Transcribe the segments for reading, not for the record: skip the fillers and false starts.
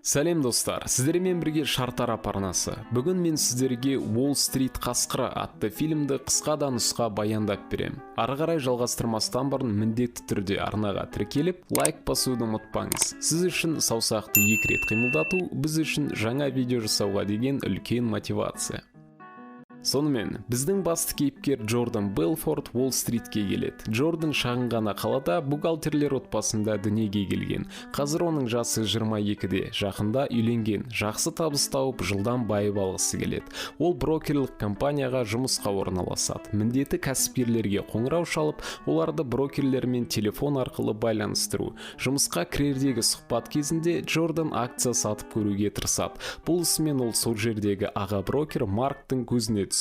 Сәлем достар, сіздермен бірге Шартарап арнасы. Бүгін мен сіздерге Уолл-стрит қасқыры атты фильмді қысқа да нұсқа баяндап берем. Ары қарай жалғастырмастан бұрын міндетті түрде арнаға тіркеліп, лайк басуды ұмытпаңыз. Сіз үшін саусақты 2 рет қимылдату біз үшін жаңа видео жасауға деген үлкен мотивация. Сонымен, біздің басты кейіпкер Джордан Белфорд Уолл-стритке келеді. Джордан шағын ғана қалада бухгалтерлер отбасында дүниеге келген. Қазір оның жасы 22-де, жақында үйленген, жақсы табыс тауып жылдан байып алғысы келеді. Ол брокерлік компанияға жұмысқа орналасады. Міндеті кәсіпкерлерге қоңырау шалып, оларды брокерлермен телефон арқылы байланыстыру. Жұмысқа кірердегі сұхбат кезінде Джордан акция сатып көруге тырысады. Бұл ісімен ол сол жердегі аға брокер Марктың көзіне түседі.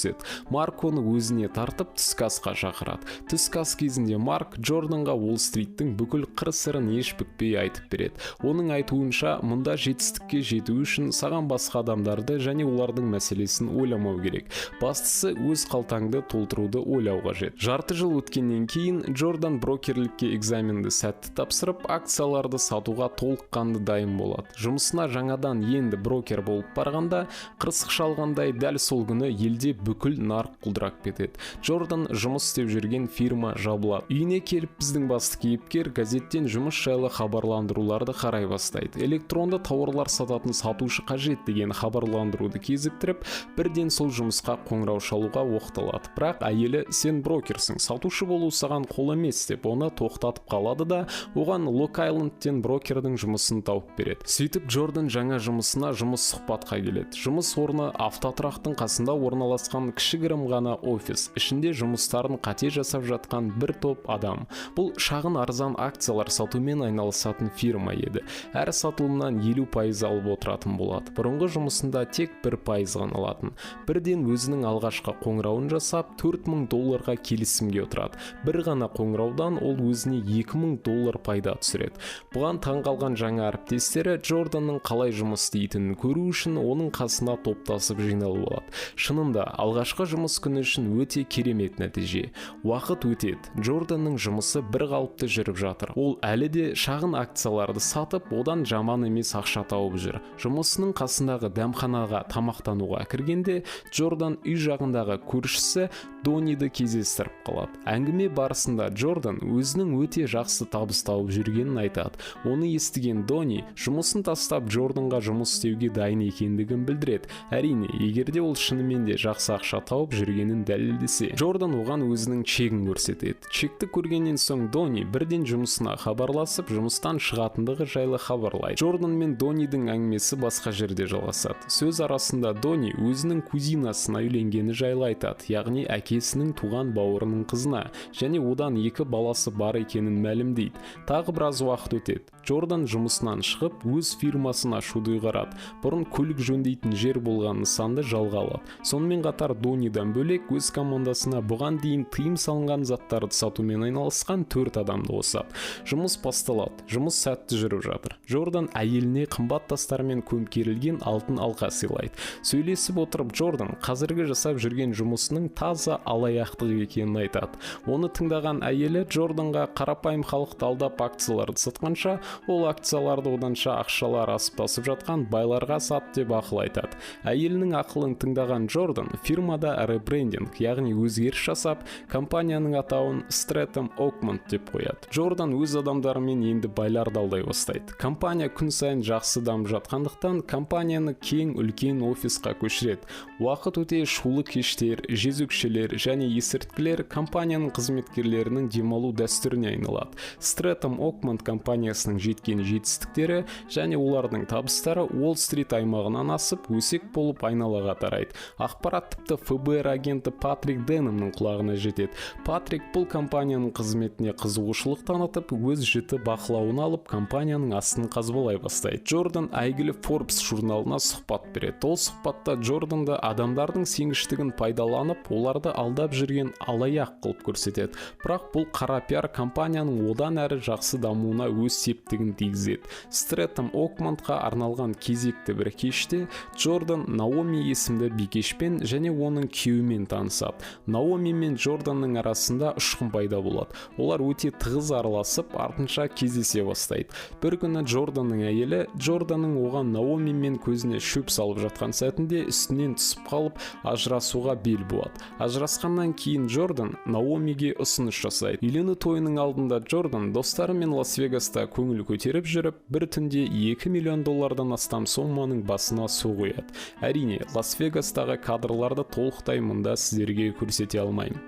Марк оны өзіне тартып түскі асқа шақырады. Түскі ас кезінде Марк Джорданға Уолл-стриттің бүкіл қыр-сырын еш бүкпей айтып береді. Оның айтуынша, мұнда жетістікке жету үшін саған басқа адамдарды және олардың мәселесін ойламау керек. Бастысы өз қалтаңды толтыруды ойлау қажет. Жарты жыл өткеннен кейін Джордан брокерлікке экзаменді сәтті тапсырып, акцияларды сатуға толыққанды дайын болады. Жұмысына жаңадан енді брокер болып барғанда, қырсық шалғандай дәл сол күні елде бүкіл нарық құлдырап кетеді. Джордан жұмыс істеп жүрген фирма жабылады. Үйіне келіп біздің басты кейіпкер газеттен жұмыс жайлы хабарландыруларды қарай бастайды. Электронды тауарлар сататын сатушы қажет деген хабарландыруды кезіктіріп, бірден сол жұмысқа қоңырау шалуға оқталады. Бірақ әйелі сен брокерсің, сатушы болу саған қол емес деп оны тоқтатып қалады да, оған Лок-Айлендтен брокердің жұмысын тауып береді. Сөйтіп Джордан жаңа жұмысына жұмыс сұхбатқа келеді. Жұмыс орны автотұрақтың қасында орналасқан кішігірім ғана офис. Ішінде жұмыстарын қате жасап жатқан бір топ адам. Бұл шағын арзан акциялар сатумен айналысатын фирма еді. Әр сатылымнан 50% алып отыратын болады. Бұрынғы жұмысында тек 1% ғана алатын. Бірден өзінің алғашқы қоңырауын жасап, $4000 келісімге отырады. Бір ғана қоңыраудан ол өзіне $2000 пайда түсіреді. Бұған таңғалған жаңа әріптестері Джорданның қалай жұмыс істейтінін көру үшін оның қасына топтасып жиналып алады. Шынында, алғашқы жұмыс күні үшін өте керемет нәтиже. Уақыт өтеді. Джорданның жұмысы бір қалыпты жүріп жатыр. Ол әлі де шағын акцияларды сатып, одан жаман емес ақша тауып жүр. Жұмысының қасындағы дәмханаға тамақтануға кіргенде, Джордан үй жағындағы көршісі Дониді кездестіріп қалады. Әңгіме барысында Джордан өзінің өте жақсы табыс тауып жүргенін айтады. Оны естіген Дони жұмысын тастап Джорданға жұмыс істеуге дайын екендігін білдіреді. Әрине, егерде ол шынымен де жақсы ақша тауып жүргенін дәлелдесе, Джордан оған өзінің чегін көрсетеді. Чекті көргеннен соң Дони бірден жұмысына хабарласып, жұмыстан шығатындығы жайлы хабарлайды. Джордан мен Донидің әңгімесі басқа жерде жалғасады. Сөз арасында Дони өзінің кузинасына үйленгені жайлы айтады, яғни әкесінің туған бауырының қызына, және одан 2 баласы бар екенін мәлімдейді. Тағы біраз уақыт өтеді. Джордан жұмысынан шығып, өз фирмасын ашуды ұйғарады. Бұрын көлік жөндейтін жер болған нысанды жалға алады. Сонымен қатар Донидан бөлек өз командасына бұған дейін тыйым салынған заттарды сатумен айналысқан 4 адамды қосады. Жұмыс басталады. Жұмыс сәтті жүріп жатыр. Джордан әйеліне қымбат тастармен көмкерілген алтын алқа сыйлайды. Сөйлесіп отырып Джордан қазіргі жасап жүрген жұмысының таза алаяқтық екенін айтады. Оны тыңдаған әйелі Джорданға қарапайым халықты алдап акцияларды сатқанша, ол акцияларды оданша ақшалар асып тасып жатқан байларға сат деп ақыл айтады. Әйелінің ақылын тыңдаған Джордан фирмада ребрендинг, яғни өзгеріс жасап, компанияның атауын Stratham Oakmont деп қояды. Джордан өз адамдарымен енді байларды алдай бастайды. Компания күн сайын жақсы дамып жатқандықтан, компанияны кең үлкен офисқа көшіреді. Уақыт өте шулы кештер, жезөкшелер және есірткілер компанияның қызметкерлерінің демалу дәстүріне айналады. Stratham Oakmont компаниясының жеткен жетістіктері және олардың табыстары Уолл-стрит аймағынан асып, өсек болып айналаға тарайды. Ақпарат тіпті ФБР агенті Патрик Деннемнің құлағына жетеді. Патрик бұл компанияның қызметіне қызығушылық танытып, өз жіті бақылауын алып, компанияның астын қазбалай бастайды. Джордан әйгілі Forbes журналына сұхбат береді. Ол сұхбатта Джорданды адамдардың сенгіштігін пайдаланып, оларды алдап жүрген алаяқ қылып көрсетеді. Бірақ бұл қара пиар компанияның одан әрі жақсы дамуына өз септігін тигізеді. Stratham Oakmontқа арналған кезекті бір кеште Джордан Наоми есімді бикешпен және және оның күйеуімен танысады. Наоми мен Джорданның арасында ұшқын пайда болады. Олар өте тығыз араласып, артынша кездесе бастайды. Бір күні Джорданның әйелі Джорданның оған Наоми мен көзіне шөп салып жатқан сәтінде үстінен түсіп қалып, ажырасуға бел буады. Ажырасқаннан кейін Джордан Наомиге ұсыныс жасайды. Үйлену тойының алдында Джордан достарымен Лас-Вегаста көңіл көтеріп жүріп, бір түнде $2 миллион астам соманың басына су қояды. Әрине, Лас-Вегастағы кадрларды толықтай мұнда сіздерге көрсете алмаймын.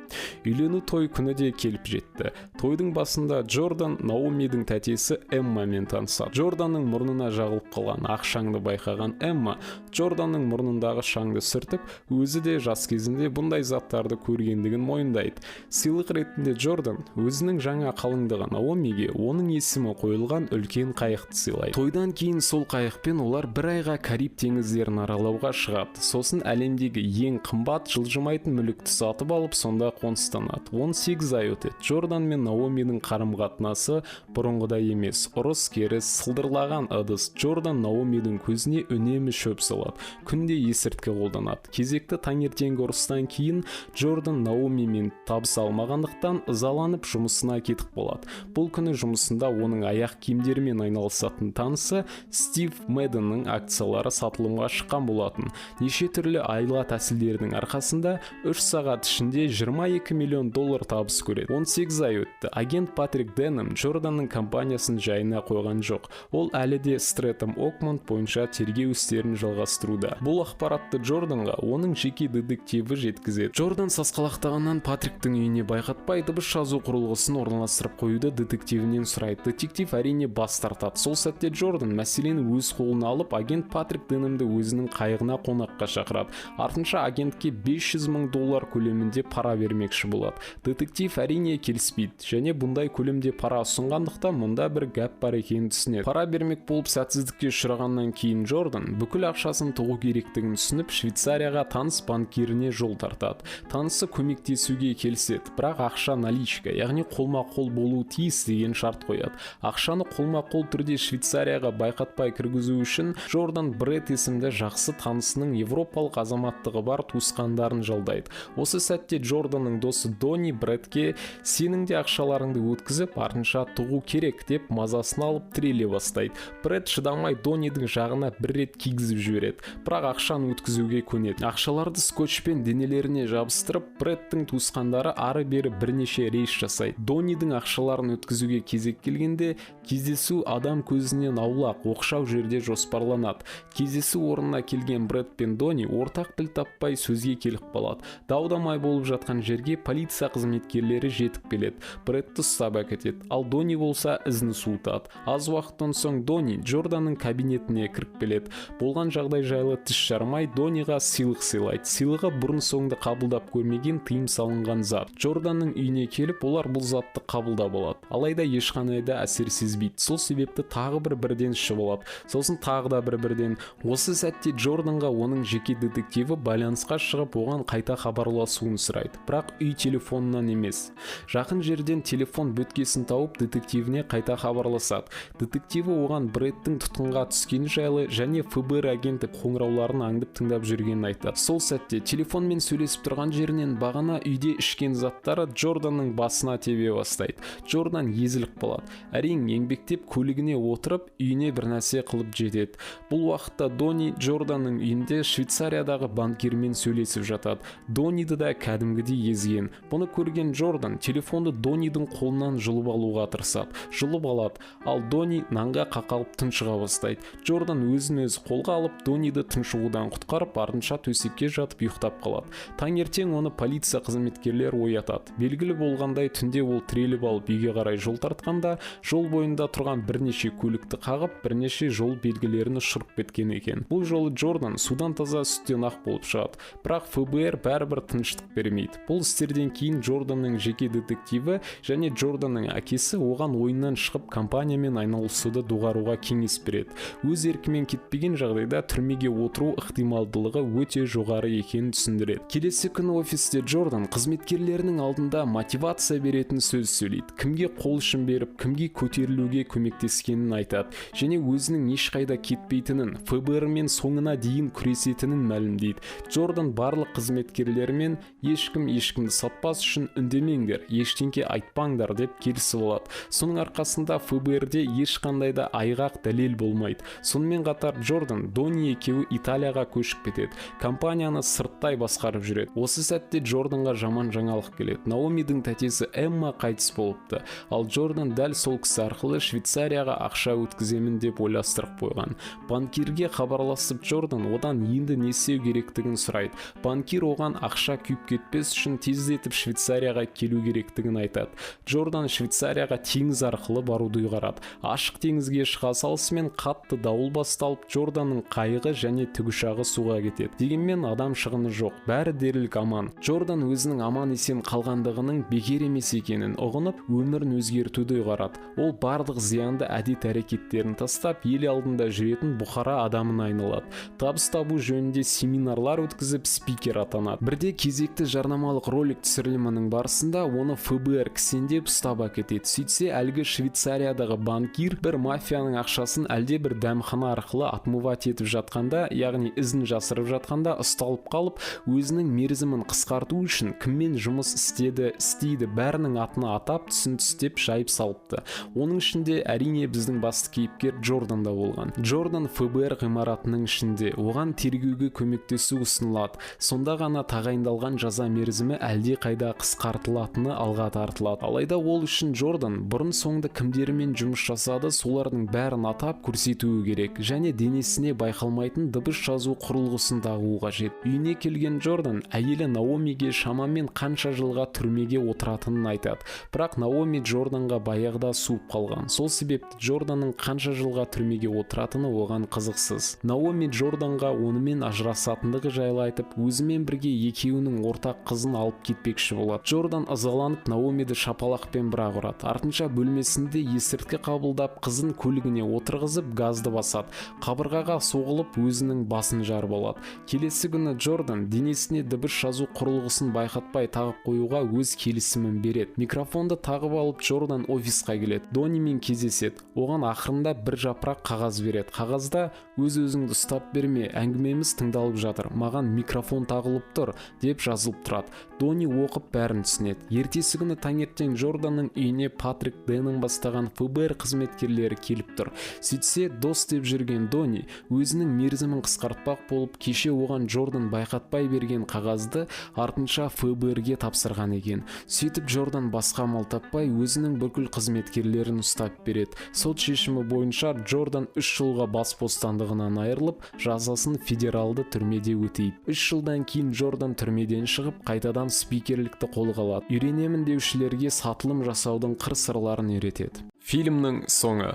Үйлену той күні де келіп жетті. Тойдың басында Джордан Наомидің тәтесі Эммамен танысады. Джорданның мұрнына жағылып қалған ақ шаңды байқаған Эмма Джорданның мұрнындағы шаңды сүртіп, өзі де жас кезінде бұндай заттарды көргендігін мойындайды. Сыйлық ретінде Джордан өзінің жаңа қалыңдығы Наомиге оның есімі қойылған үлкен қайықты сыйлайды. Тойдан кейін сол қайықпен олар бір айға Кариб теңіздерін аралауға шығады. Сосын әлемдегі ең қымбат жылжымайтын мүлікті сатып алып, сонда қоныстанады. 18 ай өтеді. Джордан мен Наомидің қарым-қатынасы бұрынғыдай емес. Ұрыс керіс, сылдырлаған ыдыс. Джордан Наомидің көзіне үнемі шөп салады. Күнде есірткі қолданады. Кезекті таңертеңгі ұрыстан кейін Джордан Наомимен табыса алмағандықтан ызаланып жұмысына кетіп болады. Бұл күні жұмысында оның аяқ киімдерімен айналысатын танысы Стив Мэдденнің акциялары сатылымға шыққан болатын. Неше түрлі айла тәсілдерінің арқасында 3 сағат ішінде $22 миллион табыс көреді. 18 ай өтті. Агент Патрик Денем Джорданның компаниясын жайына қойған жоқ. Ол әлі де Стрэттон Окмонд бойынша тергеу істерін жалғастыруда. Бұл ақпаратты Джорданға оның жеке детективі жеткізеді. Джордан сасқалақтағаннан Патриктің үйіне байқатпай дыбыс жазу құрылғысын орналастырып қоюды детективінен сұрайды. Детектив әрине бас тартады. Сол сәтте Джордан мәселені өз қолына алып, агент Патрик Денемді өзінің қайығына қонаққа шақырады. Артынша агентке $500 мың көлемінде пара бермекші болады. Детектив әрине келіспейді және бұндай көлемде пара ұсынғандықтан мұнда бір гәп бар екенін түсінеді. Пара бермек болып сәтсіздікке ұшырағаннан кейін Джордан бүкіл ақшасын тығу керектігін түсініп, Швейцарияға таныс банкиріне жол тартады. Танысы көмектесуге келіседі, бірақ ақша наличка, яғни қолма-қол болуы тиіс деген шарт қояды. Ақшаны қолма-қол түрде Швейцарияға байқатпай кіргізу үшін Джордан Брэд есімді жақсы танысының европалық азаматтығы бар туысқандарын жалдайды. Осы сәтте Джорданның досы Дони Брэдке сенің де ақшаларыңды өткізіп, артынша тұғу керек деп мазасын алып тіреле бастайды. Брэд шыдамай Донидің жағына бір рет кигізіп жібереді, бірақ ақшаны өткізуге көнеді. Ақшаларды скотчпен денелеріне жабыстырып, Брэдтің туысқандары ары-бері бірнеше рейс жасайды. Донидің ақшаларын өткізуге кезек келгенде, кездесу адам көзінен аулақ, оқшау жерде жоспарланады. Кездесу орнына келген Брэд пен Дони ортақ тіл таппай сөзге келіп қалады. Дау-дамай болып жатқан жерге полиция қызметкерлері жетіп келеді. Брэдті ұстап әкетеді, ал Дони болса ізін суытады. Аз уақыттан соң Дони Джорданның кабинетіне кіріп келеді. Болған жағдай жайлы тіс жармай Дониға сыйлық сыйлайды. Сыйлығы бұрын соңды қабылдап көрмеген тыйым салынған зат. Джорданның үйіне келіп, олар бұл затты қабылдап алады. Алайда ешқандай да әсер сезбейді. Сол себепті тағы бірден ішіп алады. Сосын тағы да бірден. Осы сәтте Джорданға оның жеке детективі байланысқа шығып, оған қайта хабарласуын сұрайды. Бірақ үй телефонынан емес. Жақын жерден телефон бөткесін тауып, детективіне қайта хабарласады. Детективі оған Брэдтің тұтқынға түскені жайлы және ФБР агенті қоңырауларын аңдып тыңдап жүргенін айтады. Сол сәтте телефонмен сөйлесіп тұрған жерінен бағана үйде ішкен заттары Джорданның басына тебе бастайды. Джордан езіліп қалады. Әрине, еңбектеп көлігіне отырып, үйіне бір нәрсе қылып жетеді. Бұл уақытта Дони Джорданның үйінде Швейцариядағы банкирмен сөйлесіп жатады. Дониді да кәдімгідей езген. Бұны көрген Джордан телефонды Донидің қолынан жұлып алуға тырысады. Жұлып алады, ал Дони нанға қақалып тұншыға бастайды. Джордан өзін-өзі қолға алып, Дониді тұншығудан құтқарып, артынша төсекке жатып ұйықтап қалады. Таңертең оны полиция қызметкерлері оятады. Белгілі болғандай түнде ол тіреліп алып үйге қарай жол тартқанда, жол бойында тұрған бірнеше көлікті қағып, бірнеше жол белгілерін ұшырып кеткен екен. Бұл жолы Джордан судан таза сүттен ақ болып шығады. Бірақ ФБР бәрібір тыныштық бермейді. Бұл істерден кейін Джорданның жеке детективі және Джорданның әкесі оған ойыннан шығып компаниямен айналысуды доғаруға кеңес береді. Өз еркімен кетпеген жағдайда түрмеге отыру ықтималдылығы өте жоғары екенін түсіндіреді. Келесі күні офисте Джордан қызметкерлерінің алдында мотивация беретін сөз сөйлейді. Кімге қол ұшын беріп, кімге көтерілуге көмектескенін айтады және өзінің ешқайда кетпейтінін, ФБР мен соңына дейін күресетінін мәлімдейді. Джордан барлық қызметкерлерімен ешкімді сатпас үшін үндемеңдер, ештеңке айтпаңдар деп келісіп алады. Соның арқасында ФБР-де ешқандай да айғақ дәлел болмайды. Сонымен қатар Джордан, Дони екеуі Италияға көшіп кетеді. Компанияны сырттай басқарып жүреді. Осы сәтте Джорданға жаман жаңалық келеді. Наомидің тәтесі Эмма қайтыс болыпты. Ал Джордан дәл сол кісі арқылы Швейцарияға ақша өткіземін деп ойластырып қойған. Банкирге хабарласып Джордан одан енді не істеу керектігін сұрайды. Банкир оған ақша күйіп кетпес үшін тездетіп Швейцарияға келу керектігін айтады. Джордан Швейцарияға теңіз арқылы баруды ұйғарады. Ашық теңізге шыға салысымен қатты дауыл басталып, Джорданның қайығы және тікұшағы суға кетеді. Дегенмен адам шығыны жоқ, бәрі дерлік аман. Джордан өзінің аман есен қалғандығының бекер емес екенін ұғынып, өмірін өзгертуді ұйғарады. Ол барлық зиянды әдет әрекеттерін тастап, ел алдында жүретін бұқара адамына айналады. Табыс табу жөнінде семинарлар өткізіп, спикер атанады. Бірде кезекті жарнамалық ролик түсірілімінің барысында оны ФБР кісендеп ұстап әкетеді. Сөйтсе, әлгі Швейцариядағы банкир бір мафияның ақшасын әлде бір дәмхана арқылы отмывать етіп жатқанда, яғни ізін жасырып жатқанда ұсталып қалып, өзінің мерзімін қысқарту үшін кіммен жұмыс істейді бәрінің атына атап, түсін түстеп жайып салыпты. Оның ішінде әрине біздің басты кейіпкер Джордан да болған. Джордан ФБР ғимаратының ішінде, оған тергеуге көмектесу ұсынылады. Сонда ғана тағайындалған жаза мерзімі әлде қайда қысқартылатыны алға тартылады. Алайда ол үшін Джордан бұрын соңды кімдермен жұмыс жасады, солардың бәрін атап көрсетуі керек, және денесіне байқалмайтын дыбыс жазу құрылғысын тағуы қажет. Үйіне келген Джордан әйелі Наомиге шамамен қанша жылға түрмеге отыратынын айтады. Бірақ Наоми Джорданға баяғыда суып қалған. Сол себепті Джорданның қанша жылға түрмеге отыратыны оған қызықсыз. Наоми Джорданға онымен ажырасатындығы жайлы айтып, өзімен бірге екеуінің ортақ қызын алып кетпекші болады. Джордан ызаланып Наомиді шапалақпен бір-ақ ұрады. Артынша бөлмесінде есірткі қабылдап, қызын көлігіне отырғызып, газды басады. Қабырғаға соғылып, өзінің басын жарып алады. Келесі күні Джордан денесіне дыбыс жазу құрылғысын байқатпай тағып қоюға өз келісімін береді. Микрофонды тағып алып, Джордан офисқа келеді. Донимен кездеседі. Оған ақырында бір жапырақ қағаз береді. Қағазда өз-өзіңді ұстап берме, әңгімеміз тыңдалып жатыр, маған микрофон тағылып тұр деп жазылып тұрады. Дони оқып бәрін түсінеді. Ертесі күні таңертең Джорданның үйіне Патрик Дэннің бастаған ФБР қызметкерлері келіп тұр. Сөйтсе, дос деп жүрген Дони өзінің мерзімін қысқартпақ болып, кеше оған Джордан байқатпай берген қағазды артынша ФБР-ге тапсырған екен. Сөйтіп Джордан басқа амал таппай өзінің бүкіл қызметкерлерін ұстап береді. Сот шешімі бойынша Джордан 3 жылға бас бостандығынан айырылып, жазасын федералды түрмеде өтейді. 3 жылдан кейін Джордан түрмеден шығып, қайтадан спикерлікті қолға алады. Үйренемін деушілерге сатылым жасаудың қыр-сырларын үйретеді. Фильмнің соңы.